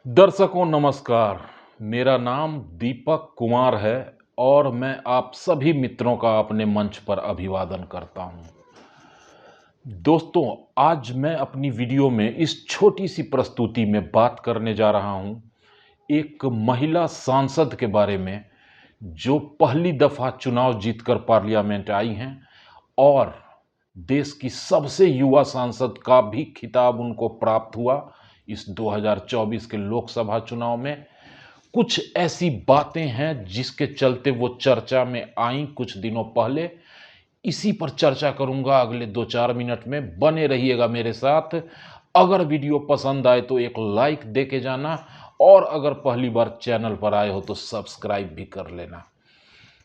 दर्शकों नमस्कार। मेरा नाम दीपक कुमार है और मैं आप सभी मित्रों का अपने मंच पर अभिवादन करता हूं। दोस्तों, आज मैं अपनी वीडियो में इस छोटी सी प्रस्तुति में बात करने जा रहा हूं एक महिला सांसद के बारे में जो पहली दफा चुनाव जीतकर पार्लियामेंट आई हैं और देश की सबसे युवा सांसद का भी खिताब उनको प्राप्त हुआ इस 2024 के लोकसभा चुनाव में। कुछ ऐसी बातें हैं जिसके चलते वो चर्चा में आई कुछ दिनों पहले। इसी पर चर्चा करूंगा अगले 2-4 मिनट में। बने रहिएगा मेरे साथ। अगर वीडियो पसंद आए तो एक लाइक दे के जाना और अगर पहली बार चैनल पर आए हो तो सब्सक्राइब भी कर लेना।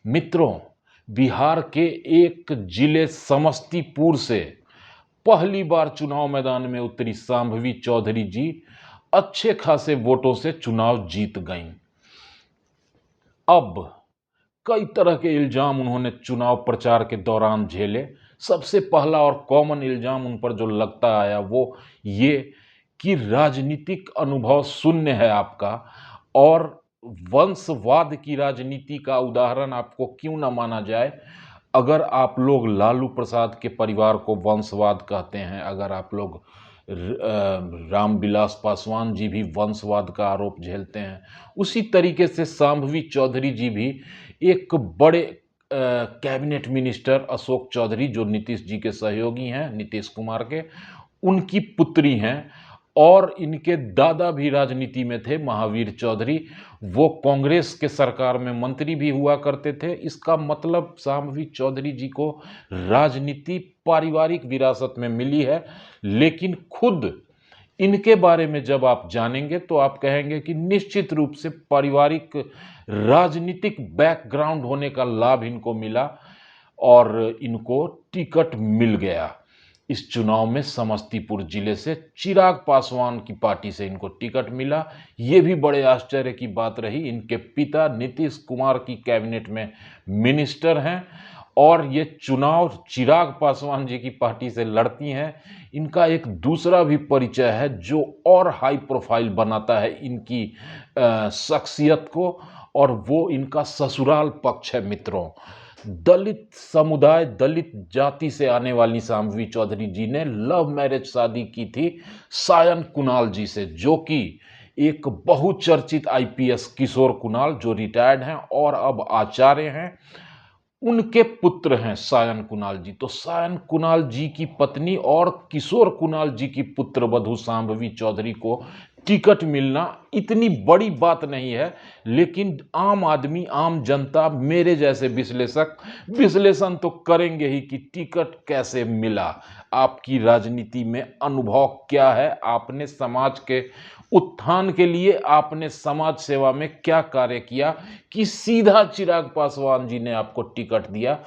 मित्रों, बिहार के एक जिले समस्तीपुर से पहली बार चुनाव मैदान में उतरी शांभवी चौधरी जी अच्छे खासे वोटों से चुनाव जीत गईं। अब कई तरह के इल्जाम उन्होंने चुनाव प्रचार के दौरान झेले। सबसे पहला और कॉमन इल्जाम उन पर जो लगता आया वो ये कि राजनीतिक अनुभव शून्य है आपका और वंशवाद की राजनीति का उदाहरण आपको क्यों ना माना जाए। अगर आप लोग लालू प्रसाद के परिवार को वंशवाद कहते हैं, अगर आप लोग रामविलास पासवान जी भी वंशवाद का आरोप झेलते हैं, उसी तरीके से शांभवी चौधरी जी भी एक बड़े कैबिनेट मिनिस्टर अशोक चौधरी जो नीतीश जी के सहयोगी हैं, नीतीश कुमार के, उनकी पुत्री हैं और इनके दादा भी राजनीति में थे, महावीर चौधरी। वो कांग्रेस के सरकार में मंत्री भी हुआ करते थे। इसका मतलब शांभवी चौधरी जी को राजनीति पारिवारिक विरासत में मिली है। लेकिन खुद इनके बारे में जब आप जानेंगे तो आप कहेंगे कि निश्चित रूप से पारिवारिक राजनीतिक बैकग्राउंड होने का लाभ इनको मिला और इनको टिकट मिल गया। इस चुनाव में समस्तीपुर जिले से चिराग पासवान की पार्टी से इनको टिकट मिला। ये भी बड़े आश्चर्य की बात रही। इनके पिता नीतीश कुमार की कैबिनेट में मिनिस्टर हैं और ये चुनाव चिराग पासवान जी की पार्टी से लड़ती हैं। इनका एक दूसरा भी परिचय है जो और हाई प्रोफाइल बनाता है इनकी शख्सियत को, और वो इनका ससुराल पक्ष है। मित्रों, दलित समुदाय, दलित जाति से आने वाली शांभवी चौधरी जी ने लव मैरिज शादी की थी सायन कुणाल जी से, जो कि एक बहुचर्चित आईपीएस किशोर कुणाल जो रिटायर्ड हैं और अब आचार्य हैं, उनके पुत्र हैं सायन कुणाल जी। तो सायन कुणाल जी की पत्नी और किशोर कुणाल जी की पुत्र वधू शांभवी चौधरी को टिकट मिलना इतनी बड़ी बात नहीं है। लेकिन आम आदमी, आम जनता, मेरे जैसे विश्लेषक विश्लेषण तो करेंगे ही कि टिकट कैसे मिला, आपकी राजनीति में अनुभव क्या है, आपने समाज के उत्थान के लिए, आपने समाज सेवा में क्या कार्य किया कि सीधा चिराग पासवान जी ने आपको टिकट दिया।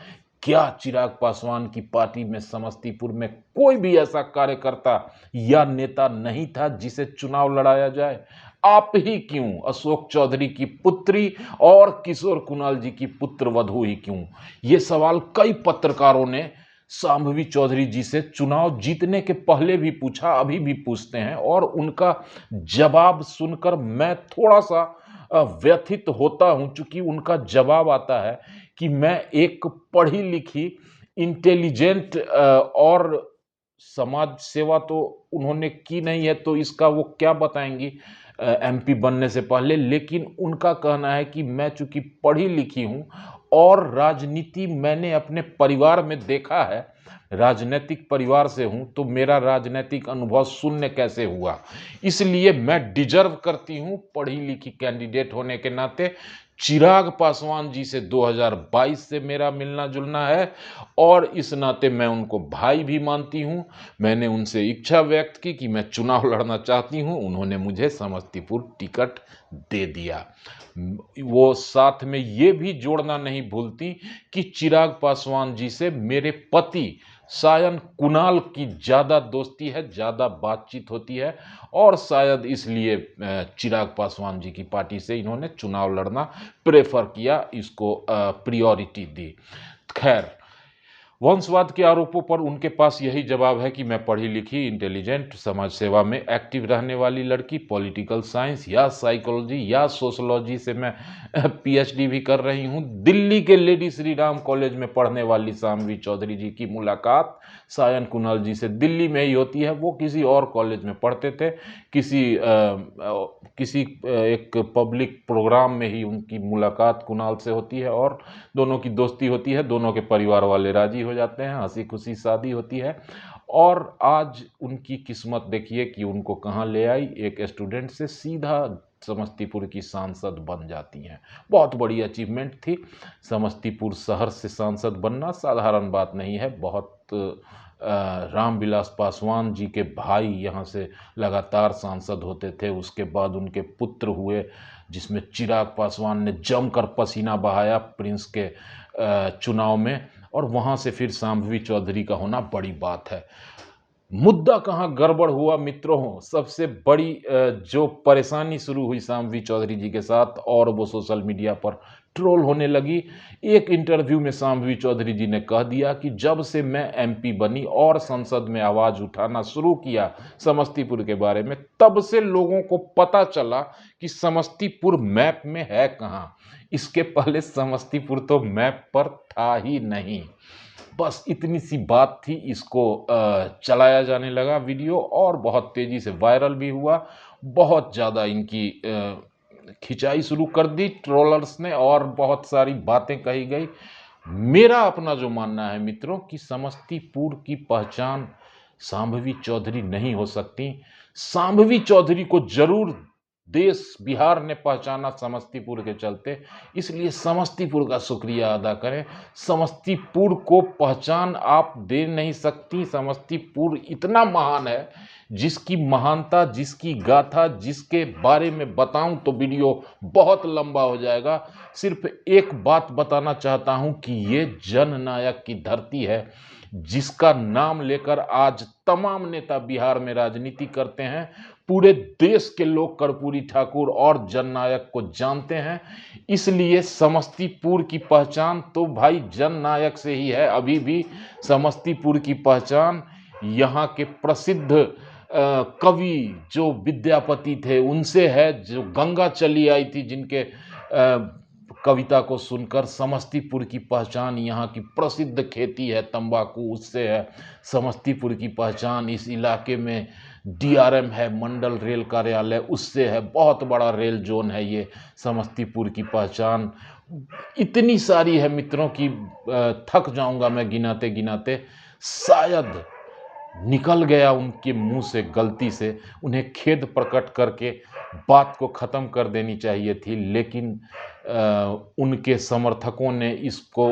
क्या चिराग पासवान की पार्टी में समस्तीपुर में कोई भी ऐसा कार्यकर्ता या नेता नहीं था जिसे चुनाव लड़ाया जाए? आप ही क्यों? अशोक चौधरी की पुत्री और किशोर कुणाल जी की पुत्र वधू ही क्यों? ये सवाल कई पत्रकारों ने शांभवी चौधरी जी से चुनाव जीतने के पहले भी पूछा, अभी भी पूछते हैं, और उनका जवाब सुनकर मैं थोड़ा सा व्यथित होता हूं। चूंकि उनका जवाब आता है कि मैं एक पढ़ी लिखी, इंटेलिजेंट और समाज सेवा तो उन्होंने की नहीं है तो इसका वो क्या बताएंगी एमपी बनने से पहले। लेकिन उनका कहना है कि मैं चूंकि पढ़ी लिखी हूं और राजनीति मैंने अपने परिवार में देखा है, राजनीतिक परिवार से हूं, तो मेरा राजनीतिक अनुभव शून्य कैसे हुआ। इसलिए मैं डिजर्व करती हूं पढ़ी लिखी कैंडिडेट होने के नाते। चिराग पासवान जी से 2022 से मेरा मिलना जुलना है और इस नाते मैं उनको भाई भी मानती हूं। मैंने उनसे इच्छा व्यक्त की कि मैं चुनाव लड़ना चाहती हूं, उन्होंने मुझे समस्तीपुर टिकट दे दिया। वो साथ में ये भी जोड़ना नहीं भूलती कि चिराग पासवान जी से मेरे पति सायन कुणाल की ज्यादा दोस्ती है, ज्यादा बातचीत होती है और शायद इसलिए चिराग पासवान जी की पार्टी से इन्होंने चुनाव लड़ना प्रेफर किया, इसको प्रायोरिटी दी। खैर, वंशवाद के आरोपों पर उनके पास यही जवाब है कि मैं पढ़ी लिखी, इंटेलिजेंट, समाज सेवा में एक्टिव रहने वाली लड़की, पॉलिटिकल साइंस या साइकोलॉजी या सोशोलॉजी से मैं पीएचडी भी कर रही हूँ। दिल्ली के लेडी श्री राम कॉलेज में पढ़ने वाली शाम्भवी चौधरी जी की मुलाकात सायन कुणाल जी से दिल्ली में ही होती है। वो किसी और कॉलेज में पढ़ते थे, किसी एक पब्लिक प्रोग्राम में ही उनकी मुलाकात कुणाल से होती है और दोनों की दोस्ती होती है, दोनों के परिवार वाले राजी हो जाते हैं, हंसी खुशी शादी होती है। और आज उनकी किस्मत देखिए कि उनको कहाँ ले आई, एक स्टूडेंट से सीधा समस्तीपुर की सांसद बन जाती हैं। बहुत बड़ी अचीवमेंट थी। समस्तीपुर शहर से सांसद बनना साधारण बात नहीं है। बहुत रामविलास पासवान जी के भाई यहाँ से लगातार सांसद होते थे, उसके बाद उनके पुत्र हुए, जिसमें चिराग पासवान ने जमकर पसीना बहाया प्रिंस के चुनाव में, और वहाँ से फिर शाम्भवी चौधरी का होना बड़ी बात है। मुद्दा कहाँ गड़बड़ हुआ मित्रों, सबसे बड़ी जो परेशानी शुरू हुई शाम्भवी चौधरी जी के साथ और वो सोशल मीडिया पर ट्रोल होने लगी। एक इंटरव्यू में शाम्भवी चौधरी जी ने कह दिया कि जब से मैं एमपी बनी और संसद में आवाज़ उठाना शुरू किया समस्तीपुर के बारे में, तब से लोगों को पता चला कि समस्तीपुर मैप में है कहाँ। इसके पहले समस्तीपुर तो मैप पर था ही नहीं। बस इतनी सी बात थी, इसको चलाया जाने लगा वीडियो और बहुत तेज़ी से वायरल भी हुआ। बहुत ज़्यादा इनकी खिंचाई शुरू कर दी ट्रोलर्स ने और बहुत सारी बातें कही गई। मेरा अपना जो मानना है मित्रों कि समस्तीपुर की पहचान शाम्भवी चौधरी नहीं हो सकती। शाम्भवी चौधरी को ज़रूर देश बिहार ने पहचाना समस्तीपुर के चलते, इसलिए समस्तीपुर का शुक्रिया अदा करें। समस्तीपुर को पहचान आप दे नहीं सकती। समस्तीपुर इतना महान है, जिसकी महानता, जिसकी गाथा, जिसके बारे में बताऊं तो वीडियो बहुत लंबा हो जाएगा। सिर्फ एक बात बताना चाहता हूं कि ये जननायक की धरती है, जिसका नाम लेकर आज तमाम नेता बिहार में राजनीति करते हैं। पूरे देश के लोग कर्पूरी ठाकुर और जननायक को जानते हैं, इसलिए समस्तीपुर की पहचान तो भाई जननायक से ही है। अभी भी समस्तीपुर की पहचान यहाँ के प्रसिद्ध कवि जो विद्यापति थे उनसे है, जो गंगा चली आई थी, जिनके कविता को सुनकर समस्तीपुर की पहचान यहाँ की प्रसिद्ध खेती है तंबाकू, उससे है। समस्तीपुर की पहचान इस इलाके में डीआरएम है, मंडल रेल कार्यालय, उससे है। बहुत बड़ा रेल जोन है ये समस्तीपुर की पहचान। इतनी सारी है मित्रों की थक जाऊंगा मैं गिनाते गिनाते। शायद निकल गया उनके मुंह से गलती से, उन्हें खेद प्रकट करके बात को ख़त्म कर देनी चाहिए थी, लेकिन उनके समर्थकों ने इसको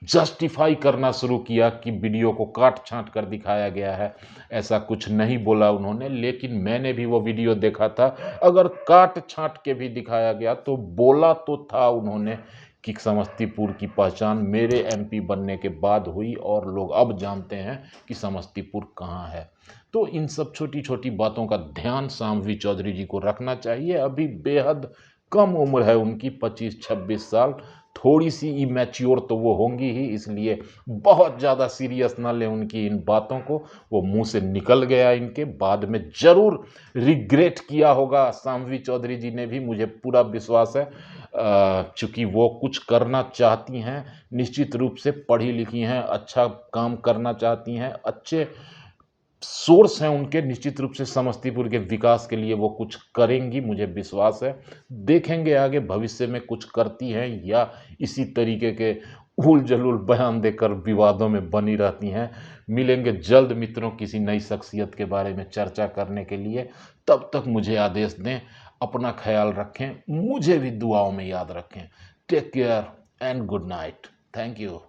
जस्टिफाई करना शुरू किया कि वीडियो को काट छांट कर दिखाया गया है। ऐसा कुछ नहीं बोला उन्होंने, लेकिन मैंने भी वो वीडियो देखा था। अगर काट छांट के भी दिखाया गया तो बोला तो था उन्होंने कि समस्तीपुर की पहचान मेरे एमपी बनने के बाद हुई और लोग अब जानते हैं कि समस्तीपुर कहाँ है। तो इन सब छोटी छोटी बातों का ध्यान शाम्भवी चौधरी जी को रखना चाहिए। अभी बेहद कम उम्र है उनकी, 25-26 साल। थोड़ी सी इमैच्योर तो वो होंगी ही, इसलिए बहुत ज़्यादा सीरियस ना लें उनकी इन बातों को। वो मुंह से निकल गया इनके, बाद में ज़रूर रिग्रेट किया होगा शाम्भवी चौधरी जी ने भी, मुझे पूरा विश्वास है। चूँकि वो कुछ करना चाहती हैं, निश्चित रूप से पढ़ी लिखी हैं, अच्छा काम करना चाहती हैं, अच्छे सोर्स हैं उनके, निश्चित रूप से समस्तीपुर के विकास के लिए वो कुछ करेंगी, मुझे विश्वास है। देखेंगे आगे भविष्य में कुछ करती हैं या इसी तरीके के उल जलूल बयान देकर विवादों में बनी रहती हैं। मिलेंगे जल्द मित्रों किसी नई शख्सियत के बारे में चर्चा करने के लिए। तब तक मुझे आदेश दें, अपना ख्याल रखें, मुझे भी दुआओं में याद रखें। Take care and good night. Thank you.